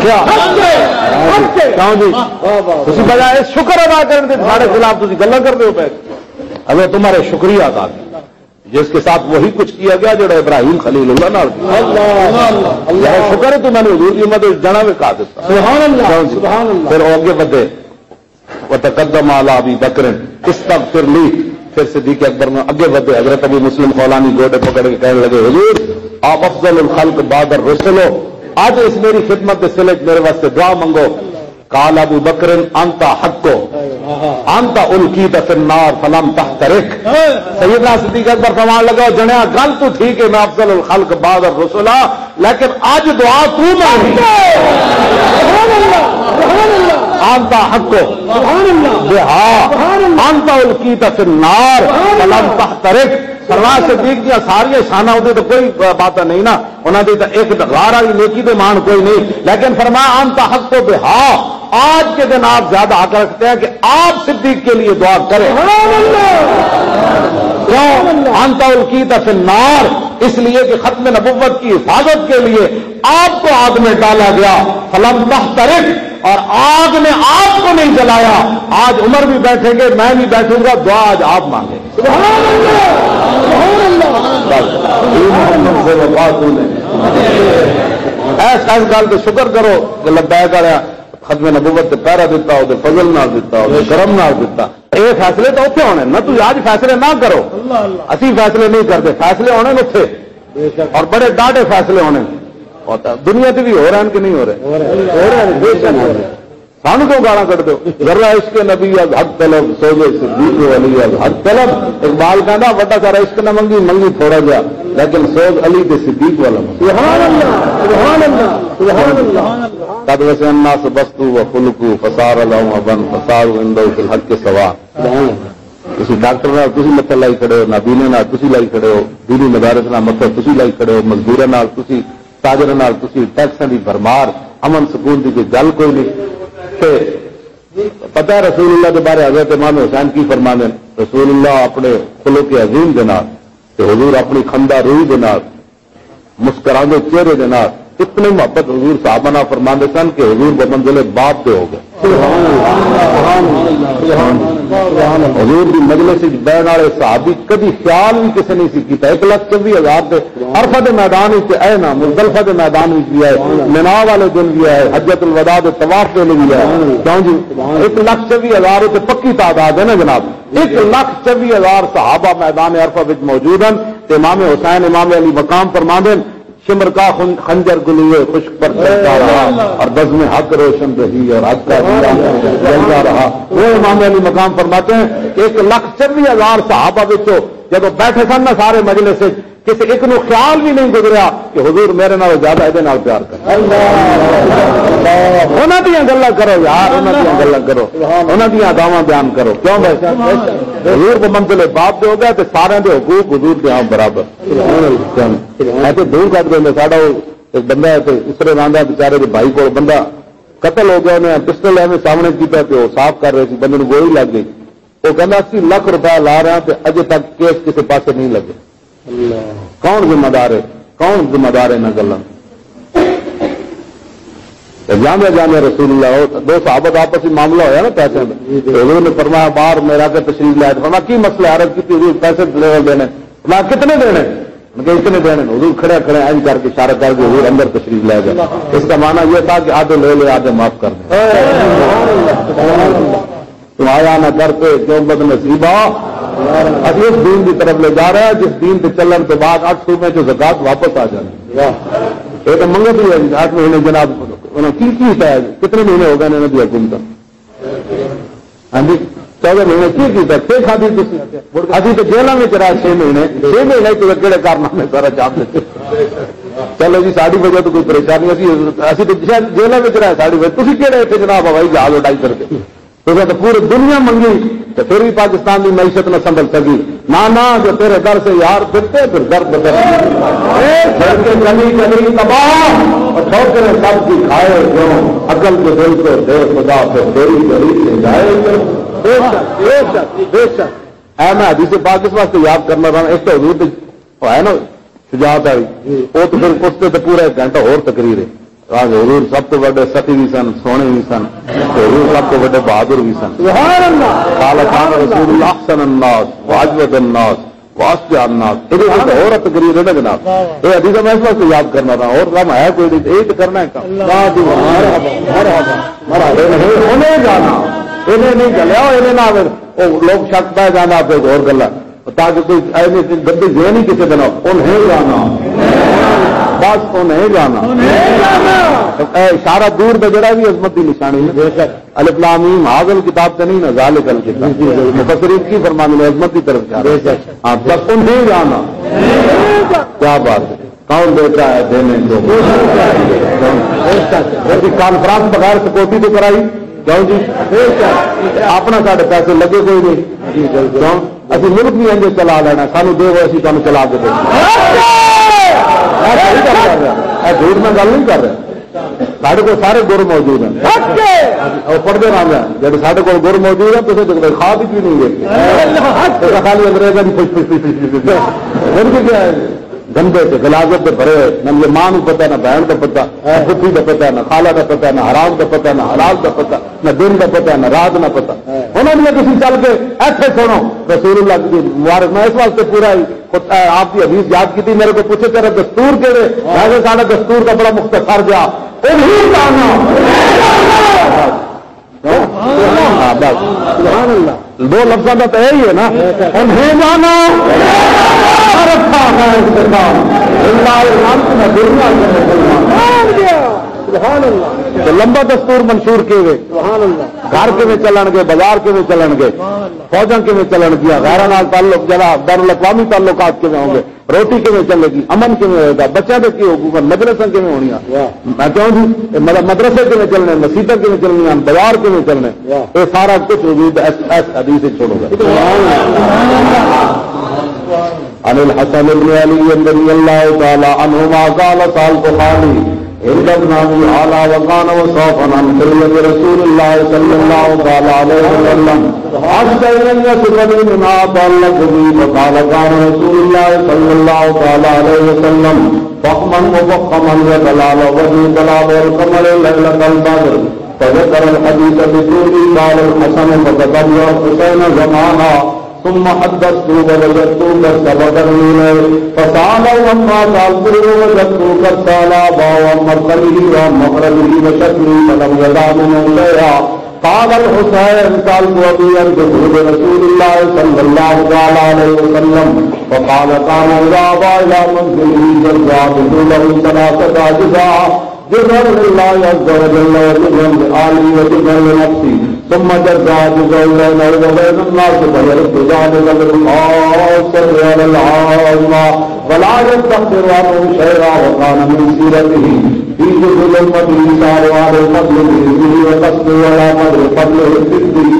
کیا کیوں جی تسی بجائے شکر ادا کرنے کے سارے خلاف تسی گلا کرتے ہو پہ اگر تمہارے شکریہ ادا کیا جس کے ساتھ وہی کچھ کیا گیا جو ابراہیم خلیل اللہ نال شکر ہے تو میں نے حضور کی امت جنا میں کہا دیتا سبحان اللہ پھر آگے بدے وتقدم علی ابی بکر استغفر لی پھر صدیق اکبر میں اگے بدے حضرت ابو مسلم خولانی گوڑے پکڑ کے کہنے لگے حضور آپ افضل الخلق بعد الرسل ہو آج اس میری خدمت کے سلے میرے واسطے دعا منگو قال ابو بکر انت حق انت القیت فی النار فلم تحترق سیدنا صدیق اکبر فرمان لگا جنیا گل تو ٹھیک ہے میں افضل الخلق بعد الرسل لیکن آج دعا تو مانگی انت حق انت القیت فی النار فلم تحترق سرور صدیق دیا ساری شانہ ہوتے تو کوئی بات نہیں نا انہوں نے ایک غار والی نیکی دے مان کوئی نہیں لیکن فرمایا انت حق تو بہا آج کے دن آپ زیادہ حق رکھتے ہیں کہ آپ صدیق کے لیے دعا کریں کیوں انت القیت فی النار اس لیے کہ ختم نبوت کی حفاظت کے لیے آپ کو آگ میں ڈالا گیا فلم تحترق اور آگ نے آپ کو نہیں جلایا آج عمر بھی بیٹھیں گے میں بھی بیٹھوں گا دعا آج آپ مانگیں ایس گل تو شکر کرو کہ لبیک کرا ختم نبوت پیرا دیتا وہ فضل نہ دیتا وہ کرم نہ دیتا یہ فیصلے تو اتنے ہونے نہ تو آج فیصلے نہ کرو اسی فیصلے نہیں کرتے فیصلے ہونے اتنے اور بڑے ڈاڈے فیصلے ہونے دنیا سے بھی ہو رہے ہیں کہ نہیں ہو رہے سانو کیوں گانا کٹ دو ذرا عشق نبی از حق طلب سوجے صدیق علی از حق طلب اقبال کہنا بڑا سارا عشق نہ منگی منگی تھوڑا جا لیکن سوز علی کے صدیق والا سبحان اللہ سبحان اللہ سبحان اللہ قد وسع الناس بسطو وخلقو فصار لهم ابا فصار عنده في الحق سوا کسی ڈاکٹر نال تسی مت لائی کھڑے ہو نابینے نال تسی لائی کھڑے ہو دینی مدارس نال مت تسی لائی کھڑے ہو مزدوراں نال تسی تاجر نال تسی ٹیکساں دی بھرمار امن سکون دی کوئی گل کوئی نہیں پتہ ہے رسول اللہ کے بارے حضرت امام حسین کی فرمانے رسول اللہ اپنے خلق عظیم کے نال کہ حضور اپنی خندہ روئی کے نال مسکراندے چہرے کے نال اتنے محبت حضور صحابہ نہ فرماندے سن کہ حضور بمنزل باپ دے ہو گئے حضور کی مجلس بہن والے صحابی کبھی خیال بھی کسی نہیں کیتا 1,24,000 کے عرفہ کے میدان اے نا مزدلفہ کے میدان بھی آئے منا والے دن بھی آئے حجت الوداع کے طواف کے لیے بھی آئے کیوں جی 1,24,000 تو پکی تعداد ہے نا جناب 1,24,000 صحابہ میدان عرفہ وچ موجود ہیں امام حسین امام علی مقام فرماندے شمر کا خنجر گلیے خشک پر چلتا رہا اور بزم حق روشن رہی اور حق کا جلتا رہا وہ امام علی مقام فرماتے ہیں 1,24,000 صحابہ بچوں جب بیٹھے سن نہ سارے مجلس سے کسی ایک نو خیال بھی نہیں گزریا کہ حضور میرے نال زیادہ یہ پیار کر انہوں دیا گلا کرو یار انہوں دیا گلا کرو انہوں دیا دعوا بیان کرو کیوں بھائی حضور کو منزل باپ دے ہو گیا تو سارے دے حقوق حضور کے ہاں برابر ایسے دور کٹ دیں ساڈا ایک بندہ ہے تو اس طرح راندہ بچارے کے بھائی کو بندہ قتل ہو گیا انہیں پسٹل ہے سامنے کیا کہ وہ صاف کر رہے تھے بندے کو گولی لگ گئی وہ کہنا 80 لاکھ روپیہ لا رہے ہیں تو اجے تک کیس کسی پاسے نہیں لگے کون ذمہ دار ہے کون ذمہ دار ہے نہ گلا جامع جامع رسول اللہ دو صحابت آپس میں معاملہ ہوا نا پیسے میں حضور نے فرمایا باہر میرا کے تشریف لائے فرمایا کی مسئلہ عرض کی حضور پیسے دینے میں کتنے دینے اتنے دینے حضور کھڑے کھڑے آج کر کے اشارہ کر کے حضور اندر تشریف لے گئے اس کا معنی یہ تھا کہ آدھے لے لے آدھے معاف کر دیں تم آیا نہ کرتے کیوں بد نصیبہ ابھی اس دین کی طرف لے جا رہا ہے جس دین کے چلنے کے بعد 8 صوبے جو زکات واپس آ جائے یہ تو منگت ہی ہے 8 مہینے جناب انہوں کی ہے کتنے مہینے ہو گئے انہوں نے حکومت ہاں جی 14 مہینے کی پھر کھا دی ابھی تو جیلوں میں رہا 6 مہینے تو کہڑے کارنامے سارا چاپ لیتے چلو جی ساری وجہ تو کوئی پریشانی اسی تو جیلوں میں رہے ساری وجہ تھی کہڑے اتنے جناب ہوائی جہاز اڈائی کر کے تو پوری دنیا منگی تو پھر بھی پاکستان کی معیشت نہ سنبھل سکی نہ جو تیرے در سے یار پھرتے پھر در بدل کے گلی گلی تباہ اور ٹھوکریں سب کی کھائے جو عقل کے دل کو دے خدا پھر تیری گلی سے جائے میں حدیث پاک اس واسطے یاد کرنا رہا ایک تو حضور ہے نا شجاعت آئی وہ تو پھر اس سے پورا 1 گھنٹہ اور تقریر ہے حضور سب تو بڑے سخی بھی سن، سونے بھی سن، حضور سب تو بڑے بہادر بھی سن. سبحان اللہ. قال كان رسول الله احسن الناس واجود الناس واسع الناس. یہ اور تقریر ہے نا جناب، یہ حدیث میں اس وقت یاد کرنا تھا، اور کام ہے کوئی نہیں، یہ تو کرنا ہے کام. انہیں جانا، انہیں نہیں چلیا، انہیں نہ لوگ شک پہ جانا پہ اور گلا، تاکہ کوئی گندی جو نہیں کسی دن انہیں جانا، بس انہیں جانا. اشارہ دور کا جڑا بھی عظمت کی نشانی ہے. الف لام میم حاضل کتاب سے نہیں نا، ذالک الکتاب مفسرین کی فرمانی میں عظمت کی طرف جا رہا ہے. ہاں بس انہیں جانا. کیا بات ہے، کون دیتا ہے دینے کو. کانفرنس بغیر سکوٹی تو کرائی کیوں جی؟ اپنا سارے پیسے لگے کوئی نہیں. کیوں ابھی ملک بھی انجے چلا لینا، سانو دے وہ اسی سانو چلا کے دے. جھوٹ میں گل نہیں کر رہے، سارے کو سارے گر موجود ہیں اور پڑھتے رہا ہے. جب سارے کو گر موجود ہے تو خواب بھی نہیں دیکھتے، خالی انگریزوں کی خوش خوش کیا ہے گندے سے غلاظت سے بھرے. نہ یہ ماں کو پتا، نہ بہن کا پتا، پتھی کا پتا، نہ خالہ کا پتا، نہ حرام کا پتا، نہ حلال کا پتا، نہ دن کا پتا، نہ رات نہ پتا. انہوں نے کسی چل کے ایسے سنو رسول اللہ کی مبارک. میں اس واسطے پورا آپ کی حدیث یاد کی تھی، میرے کو پوچھے تیرا دستور کے ویسے سارا دستور کا بڑا مختصر گیا. دو لفظوں کا تو یہی ہے نا، انہیں جانا لمبا دستور منشور کیے ہوئے. گھر کے میں چلن گے، بازار کے میں چلن گے، فوجوں کے میں چلن گیا، غیر نال تعلق جڑا بین الاقوامی تعلقات کے میں ہوں گے، روٹی کے میں چلے گی، امن کے میں ہوئے گا، بچوں کے حقوق، مدرسے کے میں ہونی. میں کہوں جی مدرسے کے میں چلنے، مسیطوں کے میں چلنی، بازار کے میں چلنے، یہ سارا کچھ وجود حدیث سے چھوڑو گا. عن الحسن بن علي رضي الله تعالى عنهما قال سألت خالي عند ابن ابي علا وكان وصافا عن خلية رسول الله صلى الله عليه وسلم أشتهي أن يسألني مما أتعلق به فقال كان رسول الله صلى الله عليه وسلم فخما مفخما يتلال وجه تلال القمر ليلة البدر. فذكر الحديث بطوله. قال الحسن فتتبع حسين زمانا ثم حدثت ووجدت قد سبقني فسأله عما سألته ووجدت قد سأل أباه عن مدخله وعن مخرجه وشكله فلم يدع منه شيئا. قال الحسين سألت أبي عن دخول رسول الله صلى الله عليه وسلم فقال كان إذا أبى إلى منزله جزع دخوله 3 أجزاء، جزءا لله عز وجل وجزءا لآله وجزءا لنفسه، ثم جزع جزءا بينه وبين الناس فيرد ذلك بالخاصة على العامة ولا يستخبر عنه شيئا. وكان من سيرته في جزء الأمة يسار على الفضل بإذنه وقصد ولا قدر فضله بإذنه،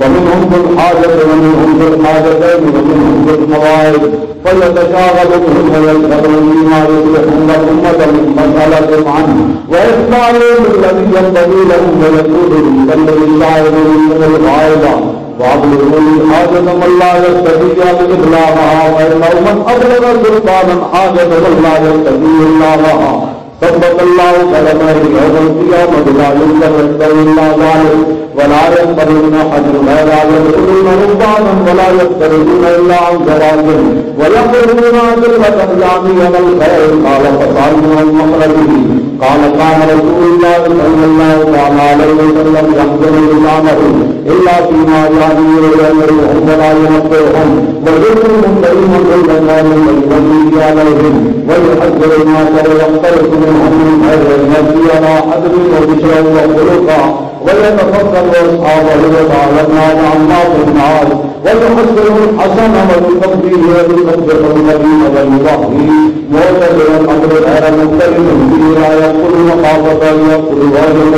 ومنهم بالحاجة ومنهم بالحاجتين ومنهم بالمواعظ، فيتشاغل بهم ويشغل بما يصلحون الأمة من مسألة عنه ويسمعون الذي ينبغي لهم ويقولون كالذي شاعر من الغائبة وأبلغوا الحاجة من لا يستطيع إبلاغها، وإنه من أبلغ سلطانا حاجة من لا يستطيع إبلاغها ثبت الله قدمه يوم القيامة لا ينكر إلا ذلك ولا ينبغي من أحد غير يدخلون رهبانا ولا يفترضون إلا عن زواجه ويخرجون عدلة جامعا الخير. قال فسألوا عن مخرجه. قال كان رسول الله صلى الله عليه وسلم يحضر لسانه إلا فيما يعني ويأمرهم ولا ينبههم ويذكرهم كريما بالمال والمجيد عليهم ويحذر الناس ويقترف منهم من غير النبي على حدر وبشرا وخلقا ويتفكر أصحابه وتعالى عما في النار ويحذر الحسن ويقضيه ويصدق النبي ويضحي معتبرا الأمر غير مختلف فيه لا يقول مخافة أن يقول واجب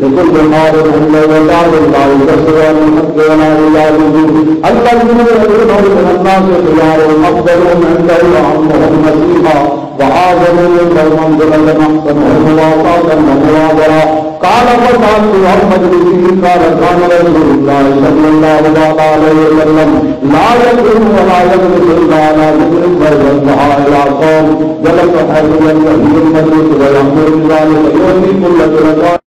لكل مال عند وجعل الله يبصر عن الحق ولا يجعله الذين يدعون من الناس خيار أفضلهم عنده وعمهم نصيحا وأعظمهم قوما بغير أحسنهم وأعطاكا ومناظرا. قال فسألت عن مجلسه. قال كان رسول الله صلى الله عليه وسلم لا يكون ولا يجلس إلا على ذكر فيصبح إلى قوم ولك حاجة من المدرسة ويأمر بذلك يؤتي كل ذي